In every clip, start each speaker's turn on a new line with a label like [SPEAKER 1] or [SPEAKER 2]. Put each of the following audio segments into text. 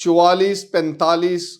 [SPEAKER 1] 44, 45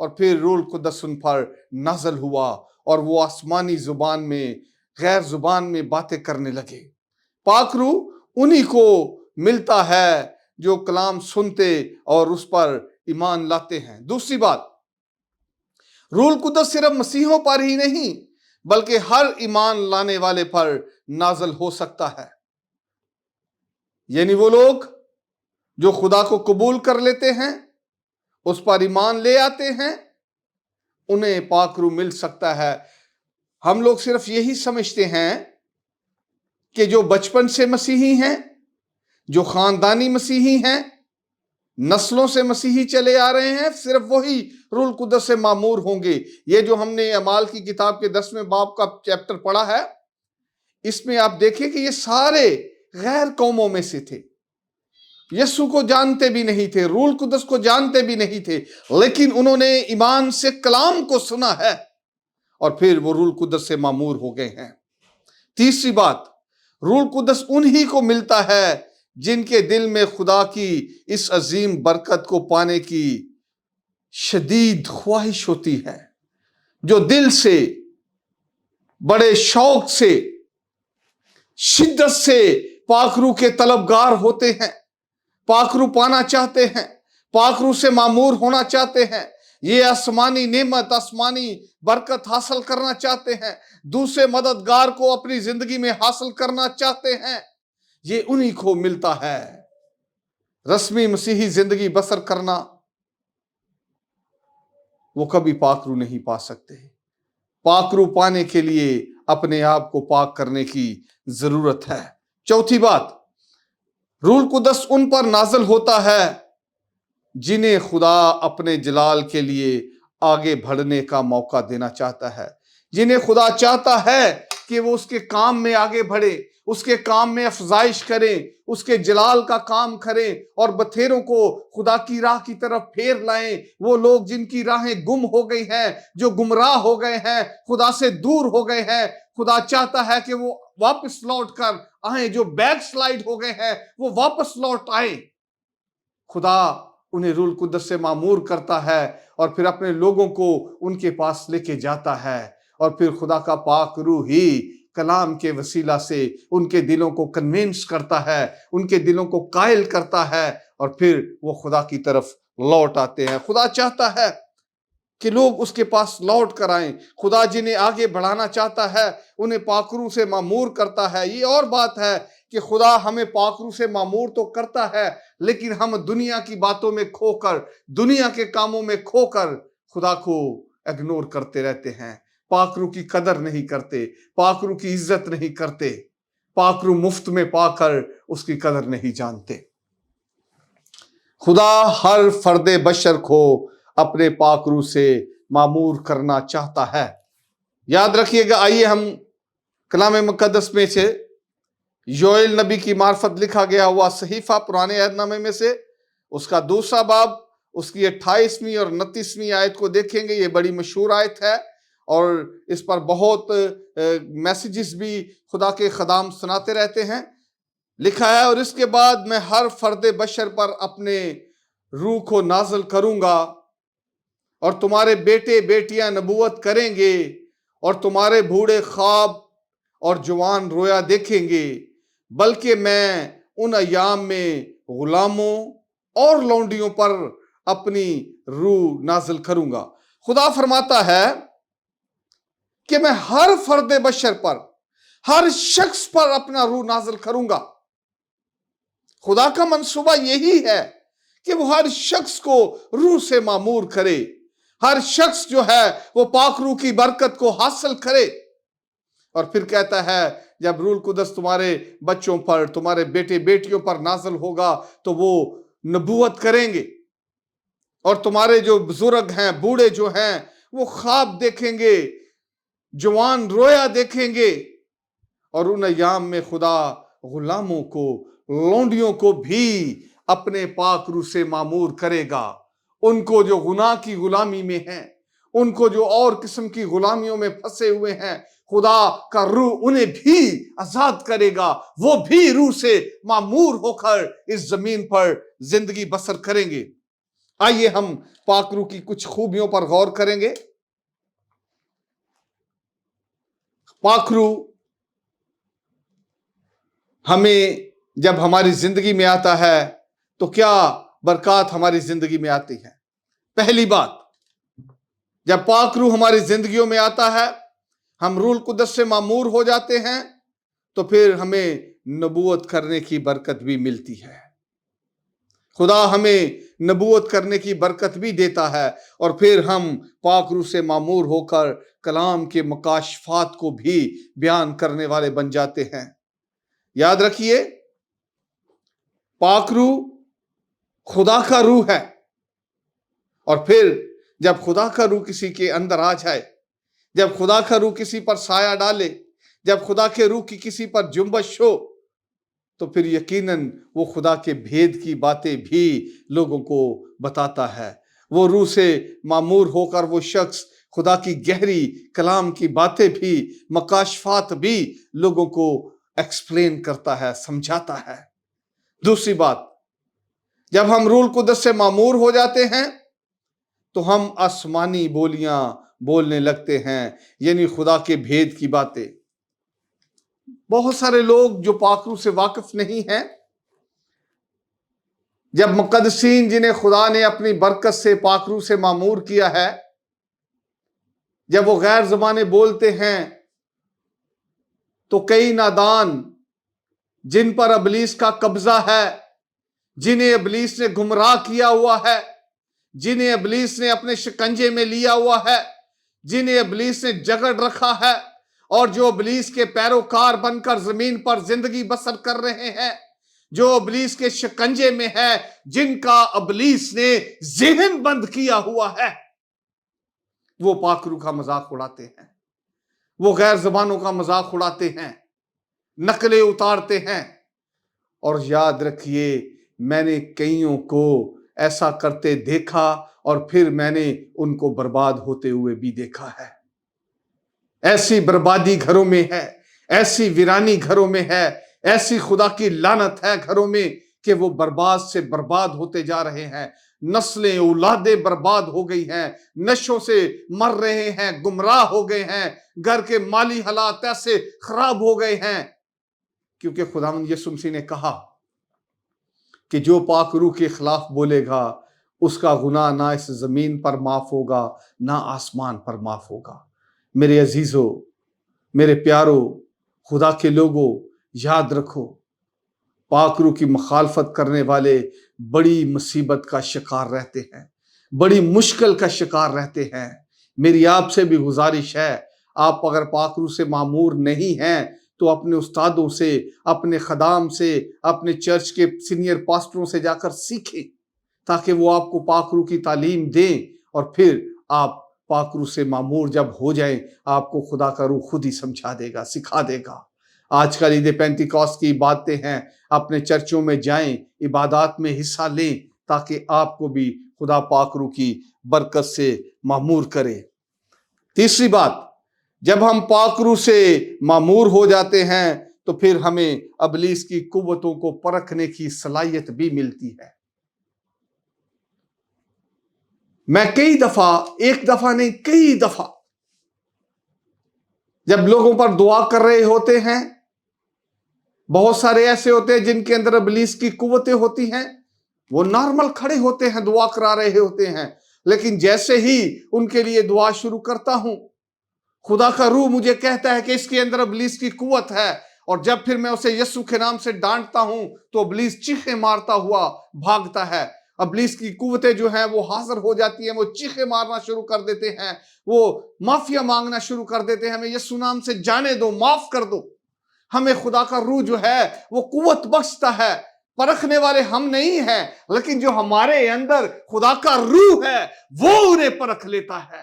[SPEAKER 1] اور پھر روح القدس ان پر نازل ہوا اور وہ آسمانی زبان میں غیر زبان میں باتیں کرنے لگے۔ پاک روح انہی کو ملتا ہے جو کلام سنتے اور اس پر ایمان لاتے ہیں۔ دوسری بات، روح القدس صرف مسیحوں پر ہی نہیں بلکہ ہر ایمان لانے والے پر نازل ہو سکتا ہے۔ یعنی وہ لوگ جو خدا کو قبول کر لیتے ہیں، اس پر ایمان لے آتے ہیں، انہیں پاک روح مل سکتا ہے۔ ہم لوگ صرف یہی سمجھتے ہیں کہ جو بچپن سے مسیحی ہیں، جو خاندانی مسیحی ہیں، نسلوں سے مسیحی چلے آ رہے ہیں، صرف وہی روح القدس سے معمور ہوں گے۔ یہ جو ہم نے اعمال کی کتاب کے 10ویں باب کا چیپٹر پڑھا ہے، اس میں آپ دیکھیں کہ یہ سارے غیر قوموں میں سے تھے، یسوع کو جانتے بھی نہیں تھے، روح القدس کو جانتے بھی نہیں تھے، لیکن انہوں نے ایمان سے کلام کو سنا ہے اور پھر وہ روح القدس سے معمور ہو گئے ہیں۔ تیسری بات، روح القدس انہی کو ملتا ہے جن کے دل میں خدا کی اس عظیم برکت کو پانے کی شدید خواہش ہوتی ہے، جو دل سے بڑے شوق سے شدت سے پاک روح کے طلبگار ہوتے ہیں، پاک روح پانا چاہتے ہیں، پاک روح سے معمور ہونا چاہتے ہیں، یہ آسمانی نعمت، آسمانی برکت حاصل کرنا چاہتے ہیں، دوسرے مددگار کو اپنی زندگی میں حاصل کرنا چاہتے ہیں، یہ انہی کو ملتا ہے۔ رسمی مسیحی زندگی بسر کرنا وہ کبھی پاک روح نہیں پا سکتے۔ پاک روح پانے کے لیے اپنے آپ کو پاک کرنے کی ضرورت ہے۔ چوتھی بات، روح القدس ان پر نازل ہوتا ہے جنہیں خدا اپنے جلال کے لیے آگے بڑھنے کا موقع دینا چاہتا ہے، جنہیں خدا چاہتا ہے کہ وہ اس کے کام میں آگے بڑھے، اس کے کام میں افزائش کریں، اس کے جلال کا کام کریں اور بتھیروں کو خدا کی راہ کی طرف پھیر لائیں۔ وہ لوگ جن کی راہیں گم ہو گئی ہیں، جو گمراہ ہو گئے ہیں، خدا سے دور ہو گئے ہیں، خدا چاہتا ہے کہ وہ واپس لوٹ کر آئیں۔ جو بیک سلائیڈ ہو گئے ہیں وہ واپس لوٹ آئیں۔ خدا انہیں روح القدس سے معمور کرتا ہے اور پھر اپنے لوگوں کو ان کے پاس لے کے جاتا ہے، اور پھر خدا کا پاک روح ہی کلام کے وسیلہ سے ان کے دلوں کو کنونس کرتا ہے، ان کے دلوں کو قائل کرتا ہے، اور پھر وہ خدا کی طرف لوٹ آتے ہیں۔ خدا چاہتا ہے کہ لوگ اس کے پاس لوٹ کر آئیں۔ خدا جنہیں آگے بڑھانا چاہتا ہے انہیں پاک روح سے معمور کرتا ہے۔ یہ اور بات ہے کہ خدا ہمیں پاک روح سے معمور تو کرتا ہے، لیکن ہم دنیا کی باتوں میں کھو کر، دنیا کے کاموں میں کھو کر خدا کو اگنور کرتے رہتے ہیں، پاک روح کی قدر نہیں کرتے، پاک روح کی عزت نہیں کرتے، پاک روح مفت میں پا کر اس کی قدر نہیں جانتے۔ خدا ہر فرد بشر کو اپنے پاک روح سے معمور کرنا چاہتا ہے۔ یاد رکھیے گا، آئیے ہم کلام مقدس میں سے یوئیل نبی کی معرفت لکھا گیا ہوا صحیفہ پرانے عہد نامے میں سے اس کا 2 باب، اس کی 28ویں اور 29ویں آیت کو دیکھیں گے۔ یہ بڑی مشہور آیت ہے اور اس پر بہت میسیجز بھی خدا کے خدام سناتے رہتے ہیں۔ لکھا ہے، اور اس کے بعد میں ہر فرد بشر پر اپنے روح کو نازل کروں گا، اور تمہارے بیٹے بیٹیاں نبوت کریں گے، اور تمہارے بوڑھے خواب اور جوان رویا دیکھیں گے، بلکہ میں ان ایام میں غلاموں اور لونڈیوں پر اپنی روح نازل کروں گا۔ خدا فرماتا ہے کہ میں ہر فرد بشر پر، ہر شخص پر اپنا روح نازل کروں گا۔ خدا کا منصوبہ یہی ہے کہ وہ ہر شخص کو روح سے معمور کرے، ہر شخص جو ہے وہ پاک روح کی برکت کو حاصل کرے۔ اور پھر کہتا ہے جب روح القدس تمہارے بچوں پر، تمہارے بیٹے بیٹیوں پر نازل ہوگا تو وہ نبوت کریں گے، اور تمہارے جو بزرگ ہیں، بوڑھے جو ہیں، وہ خواب دیکھیں گے، جوان رویا دیکھیں گے، اور ان ایام میں خدا غلاموں کو، لونڈیوں کو بھی اپنے پاک روح سے معمور کرے گا۔ ان کو جو گناہ کی غلامی میں ہیں، ان کو جو اور قسم کی غلامیوں میں پھنسے ہوئے ہیں، خدا کا روح انہیں بھی آزاد کرے گا، وہ بھی روح سے معمور ہو کر اس زمین پر زندگی بسر کریں گے۔ آئیے ہم پاک روح کی کچھ خوبیوں پر غور کریں گے۔ پاک روح ہمیں جب ہماری زندگی میں آتا ہے تو کیا برکات ہماری زندگی میں آتی ہے؟ پہلی بات، جب پاک روح ہماری زندگیوں میں آتا ہے، ہم روح القدس سے معمور ہو جاتے ہیں، تو پھر ہمیں نبوت کرنے کی برکت بھی ملتی ہے۔ خدا ہمیں نبوت کرنے کی برکت بھی دیتا ہے، اور پھر ہم پاک روح سے معمور ہو کر کلام کے مکاشفات کو بھی بیان کرنے والے بن جاتے ہیں۔ یاد رکھیے، پاک روح خدا کا روح ہے، اور پھر جب خدا کا روح کسی کے اندر آ جائے، جب خدا کا روح کسی پر سایہ ڈالے، جب خدا کے روح کی کسی پر جنبش ہو، تو پھر یقیناً وہ خدا کے بھید کی باتیں بھی لوگوں کو بتاتا ہے۔ وہ روح سے معمور ہو کر وہ شخص خدا کی گہری کلام کی باتیں بھی، مکاشفات بھی لوگوں کو ایکسپلین کرتا ہے، سمجھاتا ہے۔ دوسری بات، جب ہم روح القدس سے معمور ہو جاتے ہیں تو ہم آسمانی بولیاں بولنے لگتے ہیں، یعنی خدا کے بھید کی باتیں۔ بہت سارے لوگ جو پاک روح سے واقف نہیں ہیں، جب مقدسین جنہیں خدا نے اپنی برکت سے پاک روح سے معمور کیا ہے، جب وہ غیر زبانیں بولتے ہیں، تو کئی نادان جن پر ابلیس کا قبضہ ہے، جنہیں ابلیس نے گمراہ کیا ہوا ہے، جنہیں ابلیس نے اپنے شکنجے میں لیا ہوا ہے، جنہیں ابلیس نے جکڑ رکھا ہے، اور جو ابلیس کے پیروکار بن کر زمین پر زندگی بسر کر رہے ہیں، جو ابلیس کے شکنجے میں ہے، جن کا ابلیس نے ذہن بند کیا ہوا ہے، وہ پاک روح کا مذاق اڑاتے ہیں، وہ غیر زبانوں کا مذاق اڑاتے ہیں، نقلیں اتارتے ہیں۔ اور یاد رکھیے، میں نے کئیوں کو ایسا کرتے دیکھا، اور پھر میں نے ان کو برباد ہوتے ہوئے بھی دیکھا ہے۔ ایسی بربادی گھروں میں ہے، ایسی ویرانی گھروں میں ہے، ایسی خدا کی لعنت ہے گھروں میں کہ وہ برباد سے برباد ہوتے جا رہے ہیں۔ نسلیں، اولادیں برباد ہو گئی ہیں، نشوں سے مر رہے ہیں، گمراہ ہو گئے ہیں، گھر کے مالی حالات ایسے خراب ہو گئے ہیں، کیونکہ خداوند یسوع مسیح نے کہا کہ جو پاک روح کے خلاف بولے گا، اس کا گناہ نہ اس زمین پر معاف ہوگا، نہ آسمان پر معاف ہوگا۔ میرے عزیزو، میرے پیارو، خدا کے لوگوں، یاد رکھو، پاک روح کی مخالفت کرنے والے بڑی مصیبت کا شکار رہتے ہیں، بڑی مشکل کا شکار رہتے ہیں۔ میری آپ سے بھی گزارش ہے، آپ اگر پاک روح سے معمور نہیں ہیں تو اپنے استادوں سے، اپنے خدام سے، اپنے چرچ کے سینئر پاسٹروں سے جا کر سیکھیں، تاکہ وہ آپ کو پاک روح کی تعلیم دیں، اور پھر آپ پاک روح سے معمور جب ہو جائیں، آپ کو خدا کا روح خود ہی سمجھا دے گا، سکھا دے گا۔ آج کل عید پینتیکوست کی باتیں ہیں، اپنے چرچوں میں جائیں، عبادات میں حصہ لیں، تاکہ آپ کو بھی خدا پاک روح کی برکت سے معمور کرے۔ تیسری بات، جب ہم پاک روح سے معمور ہو جاتے ہیں تو پھر ہمیں ابلیس کی قوتوں کو پرکھنے کی صلاحیت بھی ملتی ہے۔ میں کئی دفعہ، ایک دفعہ نہیں، کئی دفعہ جب لوگوں پر دعا کر رہے ہوتے ہیں، بہت سارے ایسے ہوتے ہیں جن کے اندر ابلیس کی قوتیں ہوتی ہیں، وہ نارمل کھڑے ہوتے ہیں، دعا کرا رہے ہوتے ہیں، لیکن جیسے ہی ان کے لیے دعا شروع کرتا ہوں، خدا کا روح مجھے کہتا ہے کہ اس کے اندر ابلیس کی قوت ہے، اور جب پھر میں اسے یسوع کے نام سے ڈانٹتا ہوں تو ابلیس چیخیں مارتا ہوا بھاگتا ہے۔ ابلیس کی قوتیں جو ہیں وہ حاضر ہو جاتی ہیں، وہ چیخیں مارنا شروع کر دیتے ہیں، وہ معافیا مانگنا شروع کر دیتے ہیں، ہمیں یسوع نام سے جانے دو، معاف کر دو۔ ہمیں خدا کا روح جو ہے وہ قوت بخشتا ہے۔ پرکھنے والے ہم نہیں ہیں، لیکن جو ہمارے اندر خدا کا روح ہے وہ انہیں پرکھ لیتا ہے،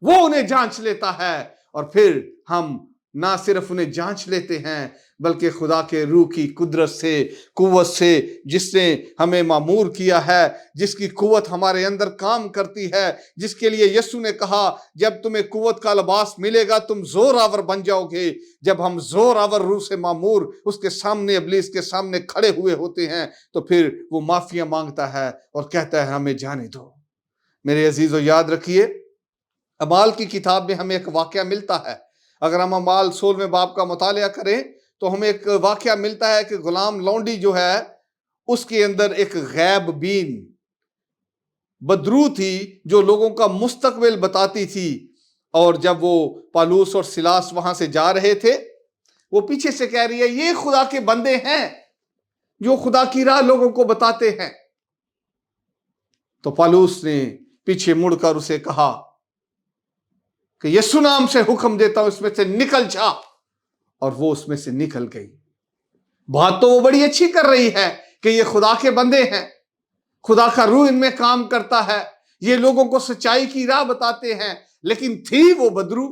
[SPEAKER 1] وہ انہیں جانچ لیتا ہے، اور پھر ہم نہ صرف انہیں جانچ لیتے ہیں بلکہ خدا کے روح کی قدرت سے، قوت سے، جس نے ہمیں معمور کیا ہے، جس کی قوت ہمارے اندر کام کرتی ہے، جس کے لیے یسوع نے کہا جب تمہیں قوت کا لباس ملے گا تم زور آور بن جاؤ گے۔ جب ہم زور آور روح سے معمور اس کے سامنے، ابلیس کے سامنے کھڑے ہوئے ہوتے ہیں تو پھر وہ معافیا مانگتا ہے اور کہتا ہے ہمیں جانے دو۔ میرے عزیزو، یاد رکھیے اعمال کی کتاب میں ہمیں ایک واقعہ ملتا ہے۔ اگر ہم اعمال 16 باب کا مطالعہ کریں تو ہمیں ایک واقعہ ملتا ہے کہ غلام لونڈی جو ہے اس کے اندر ایک غیب بین بدرو تھی جو لوگوں کا مستقبل بتاتی تھی، اور جب وہ پالوس اور سلاس وہاں سے جا رہے تھے وہ پیچھے سے کہہ رہی ہے یہ خدا کے بندے ہیں جو خدا کی راہ لوگوں کو بتاتے ہیں۔ تو پالوس نے پیچھے مڑ کر اسے کہا کہ یسوع نام سے حکم دیتا ہوں اس میں سے نکل جا، اور وہ اس میں سے نکل گئی۔ بات تو وہ بڑی اچھی کر رہی ہے کہ یہ خدا کے بندے ہیں، خدا کا روح ان میں کام کرتا ہے، یہ لوگوں کو سچائی کی راہ بتاتے ہیں، لیکن تھی وہ بدرو۔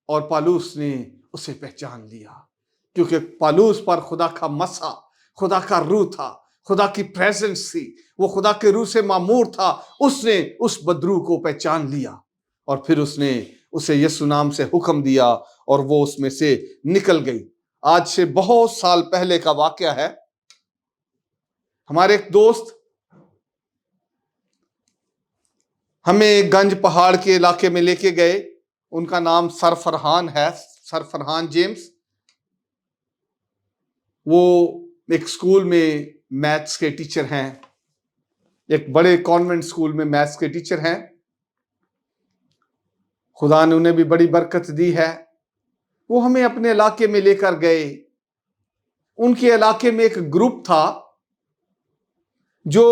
[SPEAKER 1] اور پالوس نے اسے پہچان لیا کیونکہ پالوس پر خدا کا مسا، خدا کا روح تھا، خدا کی پریزنس تھی، وہ خدا کے روح سے معمور تھا۔ اس نے اس بدرو کو پہچان لیا اور پھر اس نے اسے یسوع نام سے حکم دیا اور وہ اس میں سے نکل گئی۔ آج سے بہت سال پہلے کا واقعہ ہے۔ ہمارے ایک دوست ہمیں گنج پہاڑ کے علاقے میں لے کے گئے، ان کا نام سر فرحان ہے، سر فرحان جیمز۔ وہ ایک سکول میں میتھس کے ٹیچر ہیں، ایک بڑے کانوینٹ سکول میں میتھس کے ٹیچر ہیں۔ خدا نے انہیں بھی بڑی برکت دی ہے۔ وہ ہمیں اپنے علاقے میں لے کر گئے۔ ان کے علاقے میں ایک گروپ تھا جو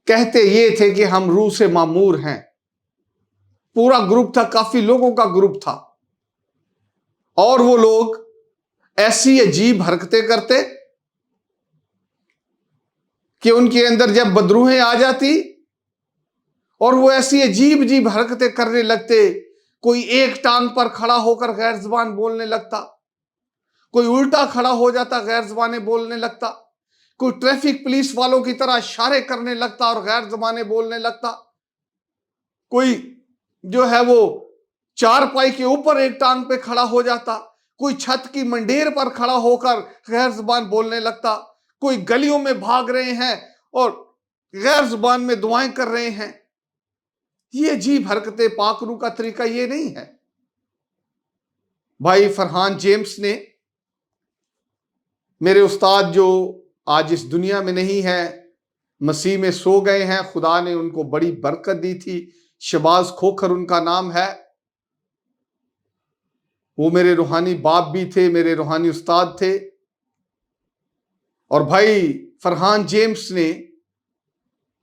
[SPEAKER 1] کہتے یہ تھے کہ ہم روح سے معمور ہیں۔ پورا گروپ تھا، کافی لوگوں کا گروپ تھا، اور وہ لوگ ایسی عجیب حرکتیں کرتے کہ ان کے اندر جب بدروہیں آ جاتی اور وہ ایسی عجیب عجیب حرکتیں کرنے لگتے، کوئی ایک ٹانگ پر کھڑا ہو کر غیر زبان بولنے لگتا، کوئی الٹا کھڑا ہو جاتا غیر زبانیں بولنے لگتا، کوئی ٹریفک پولیس والوں کی طرح اشارے کرنے لگتا اور غیر زبانیں بولنے لگتا، کوئی جو ہے وہ چارپائی کے اوپر ایک ٹانگ پہ کھڑا ہو جاتا، کوئی چھت کی منڈیر پر کھڑا ہو کر غیر زبان بولنے لگتا، کوئی گلیوں میں بھاگ رہے ہیں اور غیر زبان میں دعائیں کر رہے ہیں۔ یہ عجیب حرکتیں، پاک روح کا طریقہ یہ نہیں ہے۔ بھائی فرحان جیمز نے، میرے استاد جو آج اس دنیا میں نہیں ہے، مسیح میں سو گئے ہیں، خدا نے ان کو بڑی برکت دی تھی، شباز کھوکھر ان کا نام ہے۔ وہ میرے روحانی باپ بھی تھے، میرے روحانی استاد تھے۔ اور بھائی فرحان جیمز نے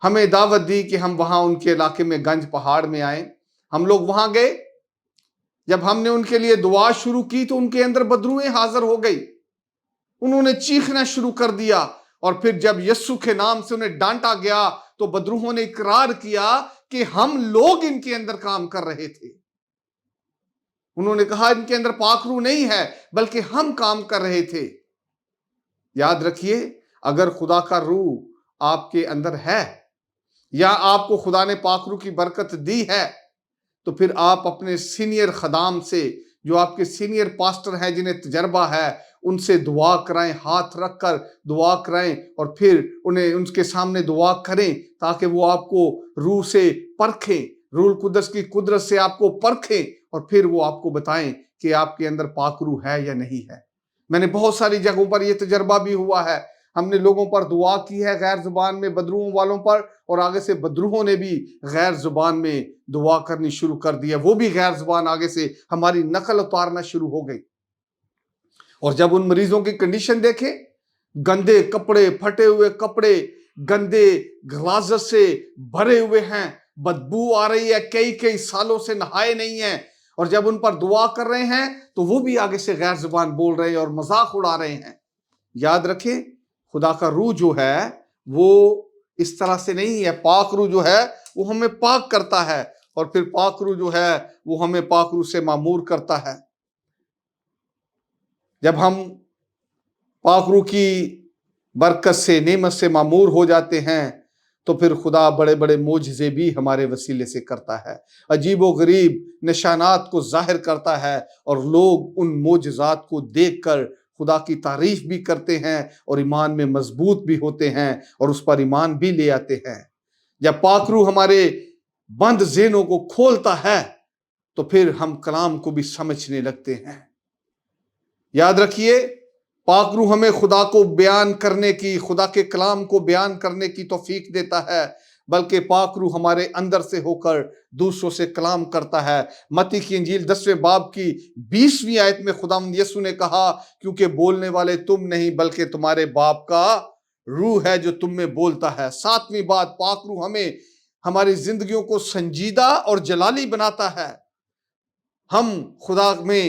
[SPEAKER 1] ہمیں دعوت دی کہ ہم وہاں ان کے علاقے میں گنج پہاڑ میں آئیں۔ ہم لوگ وہاں گئے۔ جب ہم نے ان کے لیے دعا شروع کی تو ان کے اندر بدروہیں حاضر ہو گئی، انہوں نے چیخنا شروع کر دیا، اور پھر جب یسوع کے نام سے انہیں ڈانٹا گیا تو بدروہوں نے اقرار کیا کہ ہم لوگ ان کے اندر کام کر رہے تھے۔ انہوں نے کہا ان کے اندر پاک روح نہیں ہے بلکہ ہم کام کر رہے تھے۔ یاد رکھیے، اگر خدا کا روح آپ کے اندر ہے یا آپ کو خدا نے پاک روح کی برکت دی ہے تو پھر آپ اپنے سینئر خدام سے، جو آپ کے سینئر پاسٹر ہیں جنہیں تجربہ ہے، ان سے دعا کرائیں، ہاتھ رکھ کر دعا کرائیں، اور پھر انہیں ان کے سامنے دعا کریں تاکہ وہ آپ کو روح سے پرکھیں، روح القدس کی قدرت سے آپ کو پرکھیں، اور پھر وہ آپ کو بتائیں کہ آپ کے اندر پاک روح ہے یا نہیں ہے۔ میں نے بہت ساری جگہوں پر یہ تجربہ بھی ہوا ہے۔ ہم نے لوگوں پر دعا کی ہے غیر زبان میں، بدروہوں والوں پر، اور آگے سے بدروہوں نے بھی غیر زبان میں دعا کرنی شروع کر دیا، وہ بھی غیر زبان آگے سے ہماری نقل اتارنا شروع ہو گئی۔ اور جب ان مریضوں کی کنڈیشن دیکھے، گندے کپڑے، پھٹے ہوئے کپڑے، گندے غلاظت سے بھرے ہوئے ہیں، بدبو آ رہی ہے، کئی سالوں سے نہائے نہیں ہیں، اور جب ان پر دعا کر رہے ہیں تو وہ بھی آگے سے غیر زبان بول رہے ہیں اور مذاق اڑا رہے ہیں۔ یاد رکھیں، خدا کا روح جو ہے وہ اس طرح سے نہیں ہے۔ پاک روح جو ہے وہ ہمیں پاک کرتا ہے، اور پھر پاک روح جو ہے وہ ہمیں پاک روح سے معمور کرتا ہے۔ جب ہم پاک روح کی برکت سے، نعمت سے معمور ہو جاتے ہیں تو پھر خدا بڑے بڑے معجزے بھی ہمارے وسیلے سے کرتا ہے، عجیب و غریب نشانات کو ظاہر کرتا ہے، اور لوگ ان معجزات کو دیکھ کر خدا کی تعریف بھی کرتے ہیں اور ایمان میں مضبوط بھی ہوتے ہیں اور اس پر ایمان بھی لے آتے ہیں۔ جب پاک روح ہمارے بند ذہنوں کو کھولتا ہے تو پھر ہم کلام کو بھی سمجھنے لگتے ہیں۔ یاد رکھیے، پاک روح ہمیں خدا کو بیان کرنے کی، خدا کے کلام کو بیان کرنے کی توفیق دیتا ہے، بلکہ پاک روح ہمارے اندر سے ہو کر دوسروں سے کلام کرتا ہے۔ متی کی انجیل 10ویں باب کی 20ویں آیت میں خداوند یسوع نے کہا، کیونکہ بولنے والے تم نہیں بلکہ تمہارے باپ کا روح ہے جو تم میں بولتا ہے۔ 7ویں بات، پاک روح ہمیں ہماری زندگیوں کو سنجیدہ اور جلالی بناتا ہے، ہم خدا میں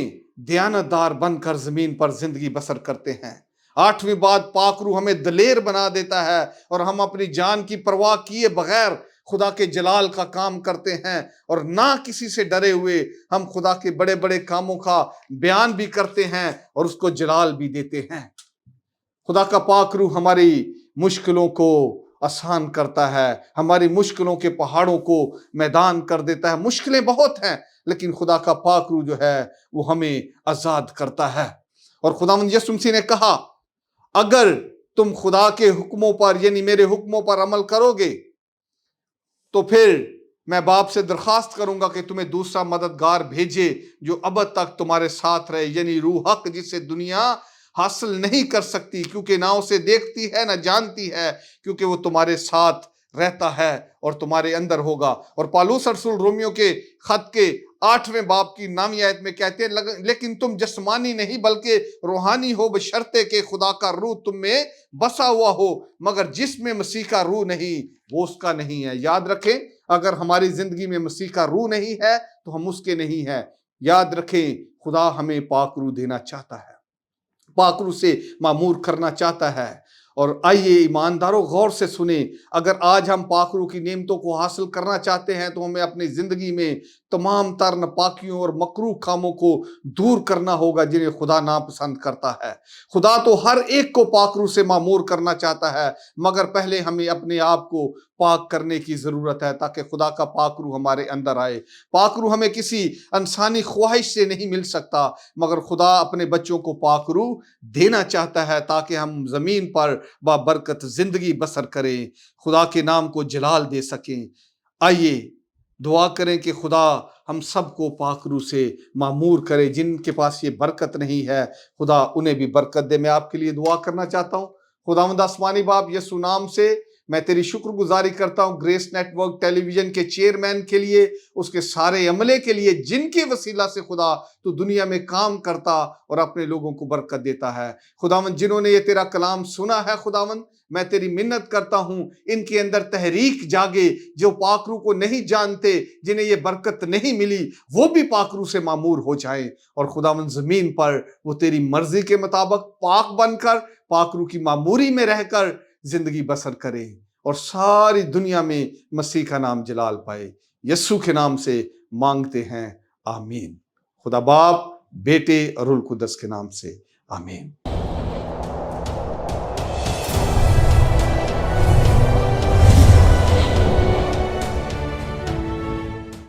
[SPEAKER 1] دیانتدار بن کر زمین پر زندگی بسر کرتے ہیں۔ 8ویں بات، پاک روح ہمیں دلیر بنا دیتا ہے اور ہم اپنی جان کی پرواہ کیے بغیر خدا کے جلال کا کام کرتے ہیں، اور نہ کسی سے ڈرے ہوئے ہم خدا کے بڑے بڑے کاموں کا بیان بھی کرتے ہیں اور اس کو جلال بھی دیتے ہیں۔ خدا کا پاک روح ہماری مشکلوں کو آسان کرتا ہے، ہماری مشکلوں کے پہاڑوں کو میدان کر دیتا ہے۔ مشکلیں بہت ہیں لیکن خدا کا پاک روح جو ہے وہ ہمیں آزاد کرتا ہے۔ اور خداوند یسوع مسیح نے کہا، اگر تم خدا کے حکموں پر یعنی میرے حکموں پر عمل کرو گے تو پھر میں باپ سے درخواست کروں گا کہ تمہیں دوسرا مددگار بھیجے جو ابد تک تمہارے ساتھ رہے، یعنی روح حق، جسے دنیا حاصل نہیں کر سکتی کیونکہ نہ اسے دیکھتی ہے نہ جانتی ہے، کیونکہ وہ تمہارے ساتھ رہتا ہے اور تمہارے اندر ہوگا۔ اور پالوس رسول رومیو کے خط کے 8ویں باب کی 9ویں آیت میں کہتے ہیں، لیکن تم جسمانی نہیں بلکہ روحانی ہو، بشرطے کہ خدا کا روح تم میں بسا ہوا ہو، مگر جس میں مسیح کا روح نہیں وہ اس کا نہیں ہے۔ یاد رکھیں، اگر ہماری زندگی میں مسیح کا روح نہیں ہے تو ہم اس کے نہیں ہیں۔ یاد رکھیں، خدا ہمیں پاک روح دینا چاہتا ہے، پاک روح سے معمور کرنا چاہتا ہے۔ اور آئیے ایمانداروں، غور سے سنیں، اگر آج ہم پاک روح کی نعمتوں کو حاصل کرنا چاہتے ہیں تو ہمیں اپنی زندگی میں تمام تر ناپاکیوں اور مکروہ کاموں کو دور کرنا ہوگا جنہیں خدا ناپسند کرتا ہے۔ خدا تو ہر ایک کو پاک روح سے معمور کرنا چاہتا ہے، مگر پہلے ہمیں اپنے آپ کو پاک کرنے کی ضرورت ہے تاکہ خدا کا پاک روح ہمارے اندر آئے۔ پاک روح ہمیں کسی انسانی خواہش سے نہیں مل سکتا، مگر خدا اپنے بچوں کو پاک روح دینا چاہتا ہے تاکہ ہم زمین پر بابرکت زندگی بسر کریں، خدا کے نام کو جلال دے سکیں۔ آئیے دعا کریں کہ خدا ہم سب کو پاک روح سے معمور کرے۔ جن کے پاس یہ برکت نہیں ہے خدا انہیں بھی برکت دے۔ میں آپ کے لیے دعا کرنا چاہتا ہوں۔ خداوند آسمانی باپ، یسوع نام سے میں تیری شکر گزاری کرتا ہوں گریس نیٹ ورک ٹیلی ویژن کے چیئرمین کے لیے، اس کے سارے عملے کے لیے جن کے وسیلہ سے خدا تو دنیا میں کام کرتا اور اپنے لوگوں کو برکت دیتا ہے۔ خداوند، جنہوں نے یہ تیرا کلام سنا ہے خداوند، میں تیری منت کرتا ہوں ان کے اندر تحریک جاگے، جو پاک روح کو نہیں جانتے، جنہیں یہ برکت نہیں ملی، وہ بھی پاک روح سے معمور ہو جائیں، اور خداوند زمین پر وہ تیری مرضی کے مطابق پاک بن کر، پاک روح کی معموری میں رہ کر زندگی بسر کرے اور ساری دنیا میں مسیح کا نام جلال پائے۔ یسوع کے نام سے مانگتے ہیں، آمین۔ خدا باپ، بیٹے اور روح القدس کے نام سے آمین۔